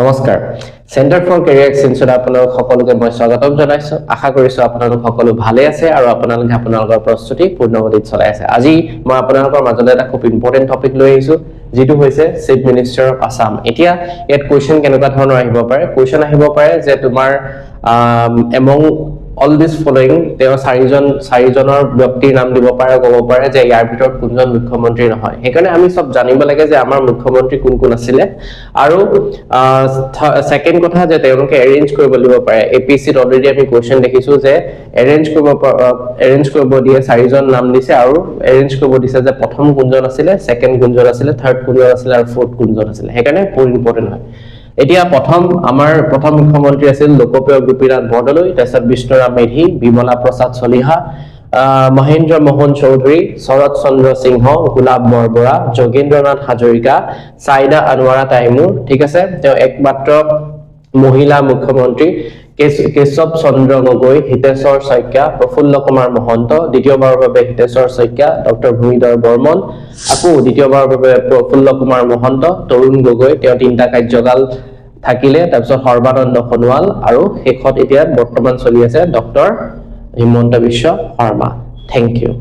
নমস্কাৰ centre for career এক্সচেঞ্জত আপোনালোক সকলোকে মই স্বাগতম জনাইছো আশা কৰিছো আপোনালোক সকলো ভালে আছে আৰু আপোনালোকৰ প্ৰস্তুতি পূৰ্ণগতিত চলাই আছে আজি মই আপোনালোকৰ মাজলৈ এটা খুব ইম্পৰ্টেন্ট টপিক লৈ আহিছো যেটো হৈছে চিফ মিনিষ্টাৰ অফ আসাম এতিয়া ইয়াত কোৱেশ্চন কেনেকুৱা ধৰণৰ আহিব পাৰে কোৱেশ্চন আহিব পাৰে যে তোমাৰ এমং all this following তেওঁ চাৰিজনৰ ব্যক্তিৰ নাম দিব পাৰে ক'ব পাৰে যে ইয়াৰ ভিতৰত কোনজন মুখ্যমন্ত্ৰী নহয় হেকাৰণে আমি সব জানিব লাগে যে আমাৰ মুখ্যমন্ত্ৰী কোন কোন আছিল আৰু সেকেন্ড কথা যে তেওঁলোকে এৰেঞ্জ কৰিব দিব পাৰে এপিসি ত অলৰেডি আমি কোৱেশ্চন দেখিছো যে এৰেঞ্জ কৰিব দিয়ে চাৰিজন নাম দিছে আৰু এৰেঞ্জ কৰিব দিছে যে প্ৰথম কোনজন আছিল সেকেন্ড কোনজন আছিল থাৰ্ড কোনজন আছিল আৰু ফোৰ্থ কোনজন আছিল হেকাৰণে বহুত ইম্পৰ্টেন্ট হয় এতিয়া প্ৰথম মুখ্যমন্ত্ৰী আছিল লোকপ্ৰিয় গোপীনাথ বৰদলৈ তাৰছত বিষ্ণুৰাম মেধি বিমলা প্ৰসাদ চলিহা মহেন্দ্ৰ মোহন চৌধুৰী শৰৎ চন্দ্ৰ সিংহ গুলাব বৰবৰা যোগেন্দ্ৰনাথ হাজৰিকা সাইদা আনোৱাৰা তাইমুৰ ঠিক আছে তেওঁ একমাত্ৰ মহিলা মুখ্যমন্ত্ৰী কেশৱ চন্দ্ৰ গগৈ হিতেশ্বৰ শইকীয়া প্ৰফুল্ল কুমাৰ মহন্ত দ্বিতীয়বাৰৰ বাবে হিতেশ্বৰ শইকীয়া ডক্টৰ ভূমিধৰ বৰ্মন আকৌ দ্বিতীয়বাৰৰ বাবে প্ৰফুল্ল কুমাৰ মহন্ত তৰুণ গগৈ তেওঁ তিনটা কাৰ্যকাল থাকিলে তাৰপিছত সৰ্বানন্দ সোণোৱাল আৰু শেষত এতিয়া বৰ্তমান চলি আছে doctor Himanta Biswa Sarma thank U